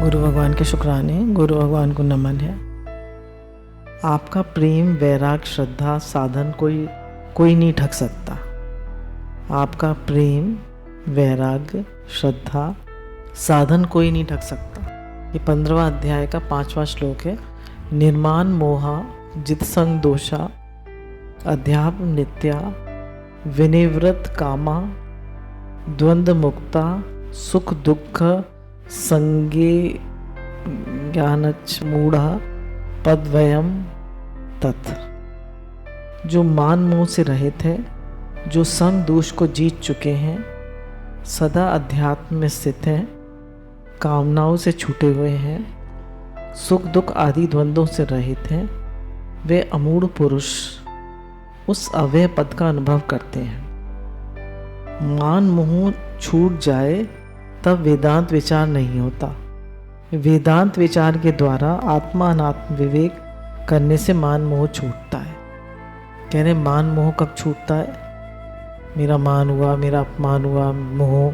गुरु भगवान के शुक्राने, गुरु भगवान को नमन है। आपका प्रेम, वैराग, श्रद्धा, साधन कोई नहीं ठग सकता। आपका प्रेम, वैराग, श्रद्धा, साधन कोई नहीं ठग सकता। ये 15वां अध्याय का 5वां श्लोक है। निर्माण मोहा जित संग दोषा अध्यात्म नित्या विनिवृत कामा द्वंद्व मुक्ता सुख दुख संगे ज्ञानच मूढ़ा पदवयम तत्। जो मान मोह से रहित है, जो संग दोष को जीत चुके हैं, सदा अध्यात्म में स्थित हैं, कामनाओं से छूटे हुए हैं, सुख दुख आदि द्वंद्वों से रहित हैं, वे अमूढ़ पुरुष उस अव्यय पद का अनुभव करते हैं। मान मोह छूट जाए तब वेदांत विचार नहीं होता। वेदांत विचार के द्वारा आत्मा अनात्म विवेक करने से मान मोह छूटता है। कह रहे मान मोह कब छूटता है? मेरा मान हुआ, मेरा अपमान हुआ, मोह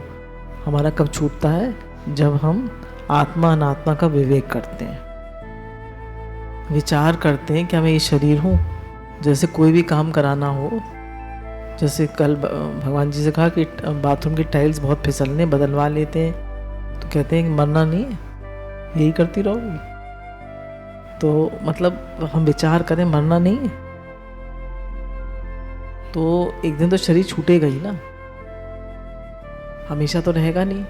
हमारा कब छूटता है? जब हम आत्मा अनात्मा का विवेक करते हैं, विचार करते हैं कि मैं ये शरीर हूँ। जैसे कोई भी काम कराना हो, जैसे कल भगवान जी से कहा कि बाथरूम की टाइल्स बहुत फिसलने, बदलवा लेते हैं, तो कहते हैं कि मरना नहीं है, यही करती रहोगी। तो मतलब हम विचार करें मरना नहीं है, तो एक दिन तो शरीर छूटेगा ही ना, हमेशा तो रहेगा नहीं।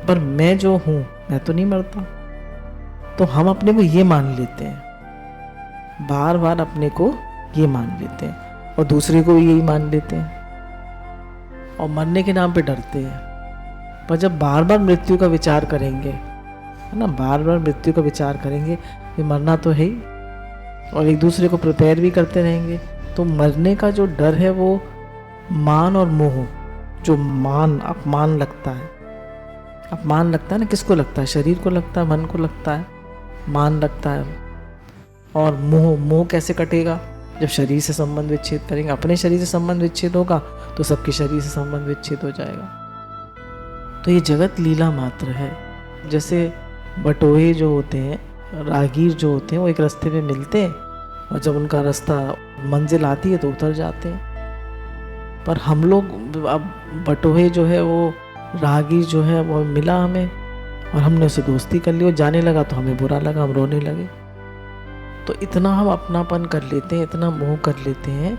पर मैं जो हूँ, मैं तो नहीं मरता। तो हम अपने को ये मान लेते हैं, बार बार अपने को ये मान लेते हैं, और दूसरे को भी यही मान लेते हैं, और मरने के नाम पे डरते हैं। पर जब बार बार मृत्यु का विचार करेंगे, है ना, बार बार मृत्यु का विचार करेंगे, ये मरना तो है ही, और एक दूसरे को प्रिपेयर भी करते रहेंगे, तो मरने का जो डर है वो मान और मोह, जो मान अपमान लगता है, अपमान लगता है ना, किसको लगता है? शरीर को लगता है, मन को लगता है, मान लगता है। और मोह कैसे कटेगा? जब शरीर से संबंध विच्छेद करेंगे। अपने शरीर से संबंध विच्छेद होगा तो सबके शरीर से संबंध विच्छेद हो जाएगा। तो ये जगत लीला मात्र है। जैसे बटोहे जो होते हैं, राहगीर जो होते हैं, वो एक रास्ते में मिलते हैं, और जब उनका रास्ता मंजिल आती है तो उतर जाते हैं। पर हम लोग अब बटोहे जो है, वो राहगीर जो है, वो मिला हमें और हमने उससे दोस्ती कर ली, वो जाने लगा तो हमें बुरा लगा, हम रोने लगे। तो इतना हम अपनापन कर लेते हैं, इतना मोह कर लेते हैं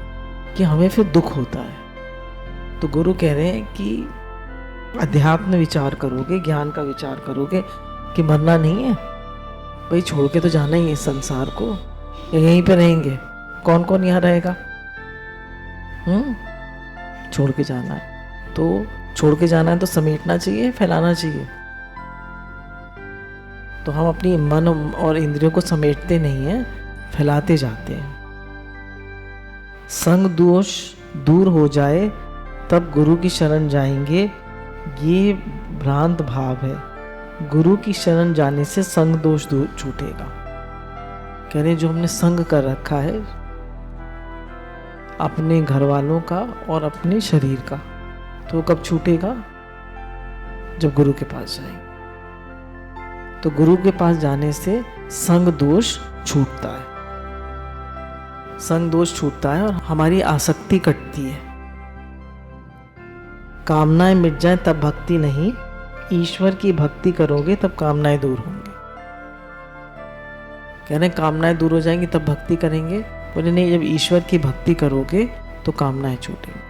कि हमें फिर दुख होता है। तो गुरु कह रहे हैं कि अध्यात्म विचार करोगे, ज्ञान का विचार करोगे कि मरना नहीं है भाई, छोड़ के तो जाना ही है संसार को, यहीं पे रहेंगे, कौन कौन यहाँ रहेगा? छोड़ के जाना है, तो छोड़ के जाना है तो समेटना चाहिए, फैलाना चाहिए। तो हम अपनी मन और इंद्रियों को समेटते नहीं हैं, फैलाते जाते हैं। संग दोष दूर हो जाए तब गुरु की शरण जाएंगे, ये भ्रांत भाव है। गुरु की शरण जाने से संग दोष दूर छूटेगा। कह रहे जो हमने संग कर रखा है अपने घर वालों का और अपने शरीर का, तो कब छूटेगा? जब गुरु के पास जाएंगे। तो गुरु के पास जाने से संग दोष छूटता है, संग दोष छूटता है और हमारी आसक्ति कटती है। कामनाएं मिट जाएं तब भक्ति नहीं, ईश्वर की भक्ति करोगे तब कामनाएं दूर होंगी। कह रहे कामनाएं दूर हो जाएंगी तब भक्ति करेंगे, बोले नहीं, जब ईश्वर की भक्ति करोगे तो कामनाएं छूटेंगी।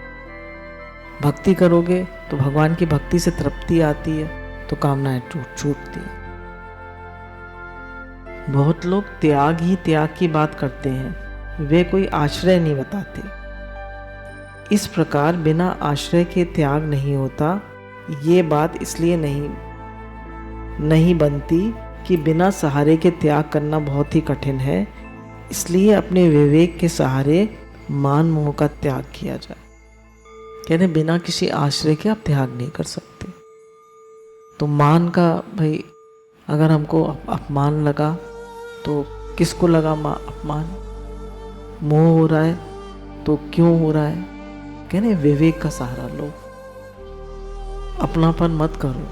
भक्ति करोगे तो भगवान की भक्ति से तृप्ति आती है, तो कामनाएं छूटती है। बहुत लोग त्याग ही त्याग की बात करते हैं, वे कोई आश्रय नहीं बताते। इस प्रकार बिना आश्रय के त्याग नहीं होता। ये बात इसलिए नहीं बनती कि बिना सहारे के त्याग करना बहुत ही कठिन है, इसलिए अपने विवेक के सहारे मान मोह का त्याग किया जाए। कहते बिना किसी आश्रय के आप त्याग नहीं कर सकते। तो मान का भाई, अगर हमको अपमान लगा तो किसको लगा अपमान? मोह हो रहा है तो क्यों हो रहा है? कहने विवेक का सहारा लो, अपनापन मत करो,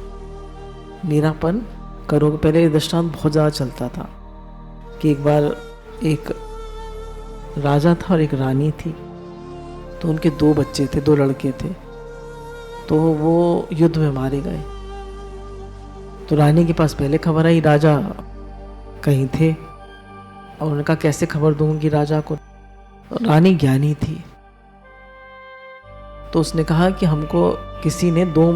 मेरापन करोगे। पहले ये दृष्टांत बहुत ज़्यादा चलता था कि एक बार एक राजा था और एक रानी थी, तो उनके 2 बच्चे थे, 2 लड़के थे, तो वो युद्ध में मारे गए। तो रानी के पास पहले खबर आई, राजा कहीं थे, और उन्होंने कहा कैसे खबर दूंगी राजा को। रानी ज्ञानी थी, तो उसने कहा कि हमको किसी ने 2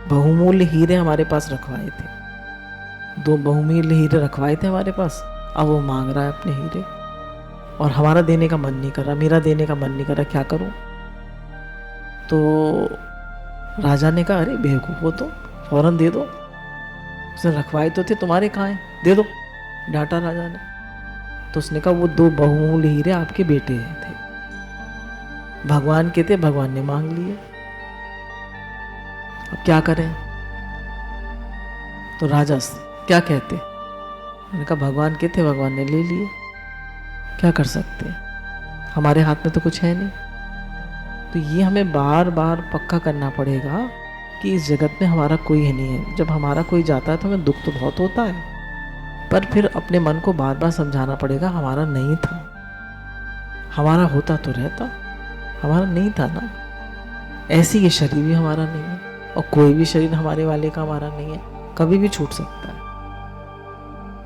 बहुमूल्य हीरे हमारे पास रखवाए थे, 2 बहुमूल्य हीरे रखवाए थे हमारे पास, अब वो मांग रहा है अपने हीरे, और हमारा देने का मन नहीं कर रहा, मेरा देने का मन नहीं कर रहा, क्या करूं। तो राजा ने कहा अरे बेवकूफ़ हो तो, फौरन दे दो, उसने रखवाए तो थे, तुम्हारे कहाँ हैं, दे दो। डांटा राजा ने। तो उसने कहा वो 2 बहुमूल्य हीरे आपके बेटे थे, भगवान के थे, भगवान ने मांग लिए, अब क्या करें। तो राजा क्या कहते, उन्होंने कहा भगवान के थे, भगवान ने ले लिए, क्या कर सकते, हमारे हाथ में तो कुछ है नहीं। तो ये हमें बार बार पक्का करना पड़ेगा कि इस जगत में हमारा कोई है नहीं है। जब हमारा कोई जाता है तो हमें दुख तो बहुत होता है, पर फिर अपने मन को बार बार समझाना पड़ेगा हमारा नहीं था, हमारा होता तो रहता, हमारा नहीं था ना। ऐसी ये शरीर भी हमारा नहीं है, और कोई भी शरीर हमारे वाले का हमारा नहीं है, कभी भी छूट सकता है।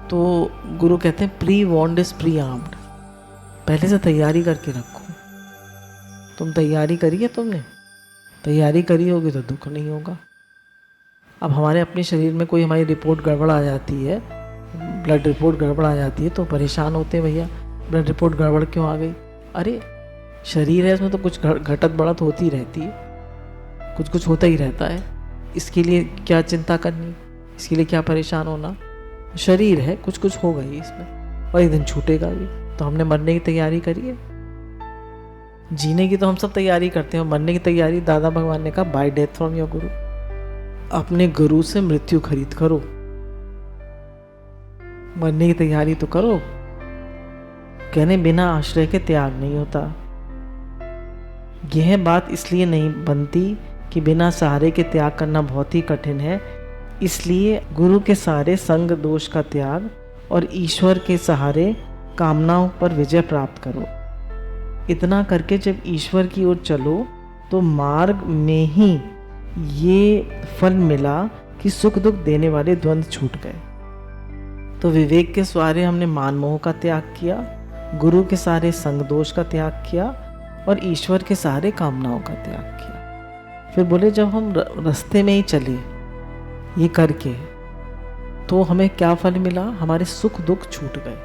तो गुरु कहते हैं pre warned is pre armed, पहले से तैयारी करके रखो। तुम तैयारी करी है, तुमने तैयारी करी होगी तो दुख नहीं होगा। अब हमारे अपने शरीर में कोई हमारी रिपोर्ट गड़बड़ आ जाती है, ब्लड रिपोर्ट गड़बड़ आ जाती है, तो परेशान होते हैं, भैया ब्लड रिपोर्ट गड़बड़ क्यों आ गई। अरे शरीर है, इसमें तो कुछ घटत बढ़त होती रहती है, कुछ कुछ होता ही रहता है, इसके लिए क्या चिंता करनी, इसके लिए क्या परेशान होना। शरीर है, कुछ कुछ होगा ही इसमें, और एक दिन छूटेगा भी। तो हमने मरने की तैयारी करी है, जीने की तो हम सब तैयारी करते हैं, मरने की तैयारी दादा भगवान ने कहा बाय डेथ फ्रॉम योर गुरु, अपने गुरु से मृत्यु खरीद करो, मरने की तैयारी तो करो। कहने बिना आश्रय के त्याग नहीं होता। यह बात इसलिए नहीं बनती कि बिना सहारे के त्याग करना बहुत ही कठिन है, इसलिए गुरु के सहारे संग दोष का त्याग और ईश्वर के सहारे कामनाओं पर विजय प्राप्त करो। इतना करके जब ईश्वर की ओर चलो तो मार्ग में ही ये फल मिला कि सुख दुख देने वाले द्वंद्व छूट गए। तो विवेक के सहारे हमने मान मोह का त्याग किया, गुरु के सहारे संग दोष का त्याग किया, और ईश्वर के सहारे कामनाओं का त्याग किया। फिर बोले जब हम रास्ते में ही चले ये करके, तो हमें क्या फल मिला, हमारे सुख दुख छूट गए,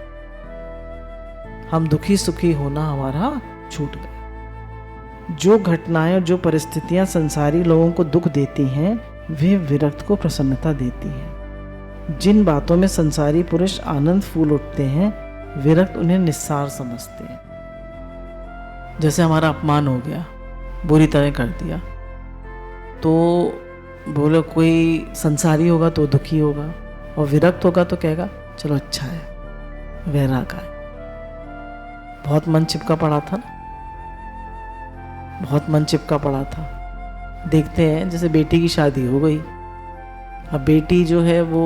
हम दुखी सुखी होना हमारा छूट गए। जो घटनाएं और जो परिस्थितियां संसारी लोगों को दुख देती हैं वे विरक्त को प्रसन्नता देती हैं। जिन बातों में संसारी पुरुष आनंद फूल उठते हैं विरक्त उन्हें निस्सार समझते हैं। जैसे हमारा अपमान हो गया, बुरी तरह कर दिया, तो बोलो कोई संसारी होगा तो दुखी होगा, और विरक्त होगा तो कहेगा चलो अच्छा है, वैराग है। बहुत मन चिपका पड़ा था ना, बहुत मन चिपका पड़ा था। देखते हैं जैसे बेटी की शादी हो गई, अब बेटी जो है वो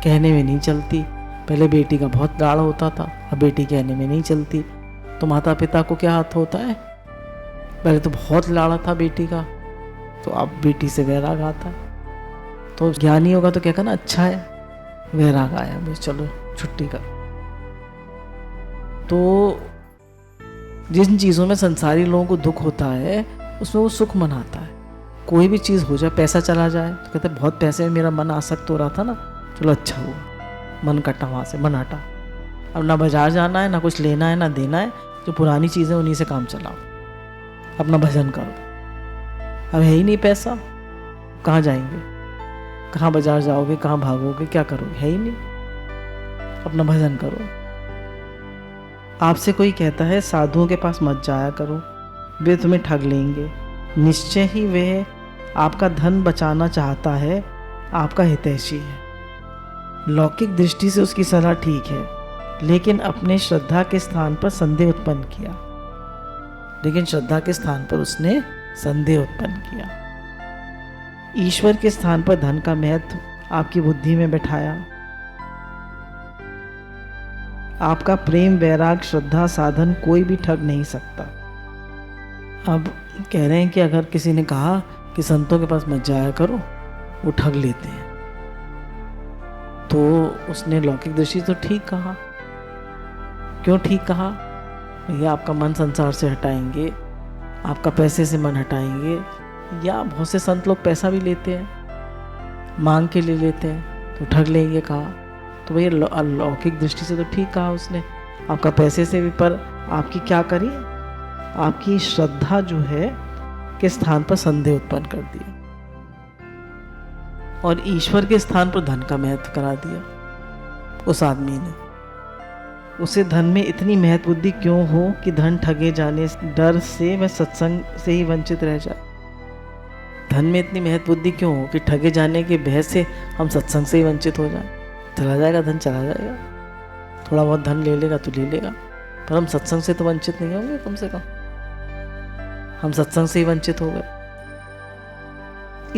कहने में नहीं चलती, पहले बेटी का बहुत लाड़ होता था, अब बेटी कहने में नहीं चलती। तो माता पिता को क्या हाथ होता है, पहले तो बहुत लाड़ा था बेटी का, तो अब बेटी से वैराग आता है। तो ज्ञानी होगा तो क्या कहना अच्छा है, वैराग आया बस चलो छुट्टी कर। तो जिन चीज़ों में संसारी लोगों को दुख होता है उसमें वो सुख मनाता है। कोई भी चीज़ हो जाए, पैसा चला जाए तो कहते हैं बहुत पैसे में मेरा मन आसक्त हो रहा था ना, चलो अच्छा हुआ, मन कटा, वहाँ से मन हटा। अब ना बाजार जाना है, ना कुछ लेना है, ना देना है, जो पुरानी चीज़ें उन्हीं से काम चलाओ, अपना भजन करो। अब है ही नहीं पैसा, कहाँ जाएंगे, कहाँ बाजार जाओगे, कहाँ भागोगे, क्या करोगे, है ही नहीं, अपना भजन करो। आपसे कोई कहता है साधुओं के पास मत जाया करो, वे तुम्हें ठग लेंगे, निश्चय ही वह आपका धन बचाना चाहता है, आपका हितैषी है। लौकिक दृष्टि से उसकी सलाह ठीक है, लेकिन अपने श्रद्धा के स्थान पर संदेह उत्पन्न किया, लेकिन श्रद्धा के स्थान पर उसने संदेह उत्पन्न किया। ईश्वर के स्थान पर धन का महत्व आपकी बुद्धि में बैठाया। आपका प्रेम, वैराग, श्रद्धा, साधन कोई भी ठग नहीं सकता। अब कह रहे हैं कि अगर किसी ने कहा कि संतों के पास मत जाया करो, वो ठग लेते हैं, तो उसने लौकिक दृष्टि तो ठीक कहा। क्यों ठीक कहा? भैया आपका मन संसार से हटाएंगे, आपका पैसे से मन हटाएंगे, या बहुत से संत लोग पैसा भी लेते हैं, मांग के ले लेते हैं, तो ठग लेंगे कहा। तो भैया लौकिक दृष्टि से तो ठीक कहा उसने, आपका पैसे से भी, पर आपकी क्या करी? आपकी श्रद्धा जो है के स्थान पर संदेह उत्पन्न कर दिया, और ईश्वर के स्थान पर धन का महत्व करा दिया उस आदमी ने। उसे धन में इतनी महत्व बुद्धि क्यों हो कि धन ठगे जाने डर से वह सत्संग से ही वंचित रह जाए? धन में इतनी महत्व बुद्धि क्यों हो कि ठगे जाने के भय से हम सत्संग से ही वंचित हो जाए? चला जाएगा धन, चला जाएगा, थोड़ा बहुत धन ले लेगा तो ले लेगा, पर हम सत्संग से तो वंचित नहीं होंगे। कम से कम हम सत्संग से ही वंचित हो गए।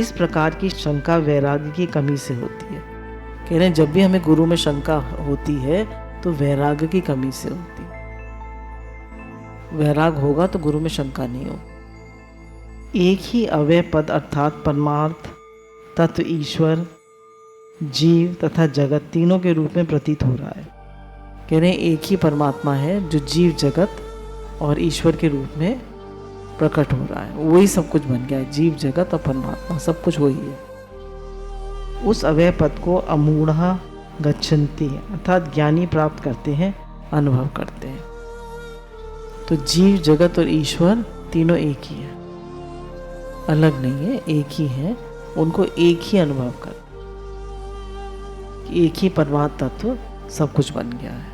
इस प्रकार की शंका वैराग्य की कमी से होती है। कह रहे हैं जब भी हमें गुरु में शंका होती है तो वैराग्य की कमी से होती है। वैराग होगा तो गुरु में शंका नहीं हो। एक ही अव्यय पद अर्थात परमार्थ तत्व ईश्वर, जीव तथा जगत तीनों के रूप में प्रतीत हो रहा है। कह रहे हैं एक ही परमात्मा है जो जीव, जगत और ईश्वर के रूप में प्रकट हो रहा है। वही सब कुछ बन गया है, जीव, जगत और परमात्मा सब कुछ वही है। उस अव्यय पद को अमूढ़ा गच्छन्ति अर्थात ज्ञानी प्राप्त करते हैं, अनुभव करते हैं। तो जीव, जगत और ईश्वर तीनों एक ही है, अलग नहीं है, एक ही है। उनको एक ही अनुभव कर, एक ही परमात्मा तत्व सब कुछ बन गया है।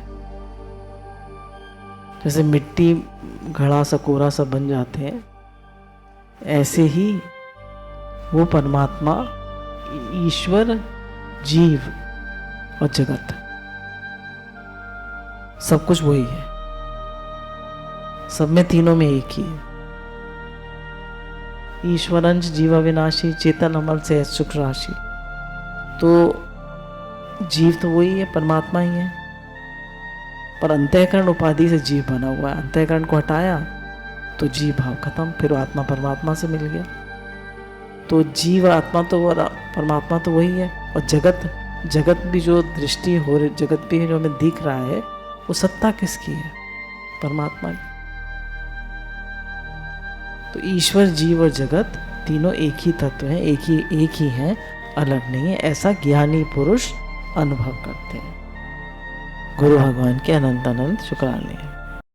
जैसे मिट्टी, घड़ा, सकोरा सब बन जाते हैं, ऐसे ही वो परमात्मा, ईश्वर, जीव और जगत सब कुछ वही है। सब में, तीनों में एक ही है। ईश्वरंश जीव अविनाशी चेतन अमल से सुख राशि। तो जीव तो वही है, परमात्मा ही है, पर अंतःकरण उपाधि से जीव बना हुआ है। अंतःकरण को हटाया तो जीव भाव खत्म, फिर आत्मा परमात्मा से मिल गया। तो जीव आत्मा तो परमात्मा तो वही है। और जगत भी जो दृष्टि हो रही, जगत भी जो हमें दिख रहा है, वो सत्ता किसकी है? परमात्मा की। तो ईश्वर, जीव और जगत तीनों एक ही तत्व हैं, एक ही हैं, अलग नहीं है। ऐसा ज्ञानी पुरुष अनुभव करते हैं। गुरु भगवान के अनंत अनंत शुक्राने।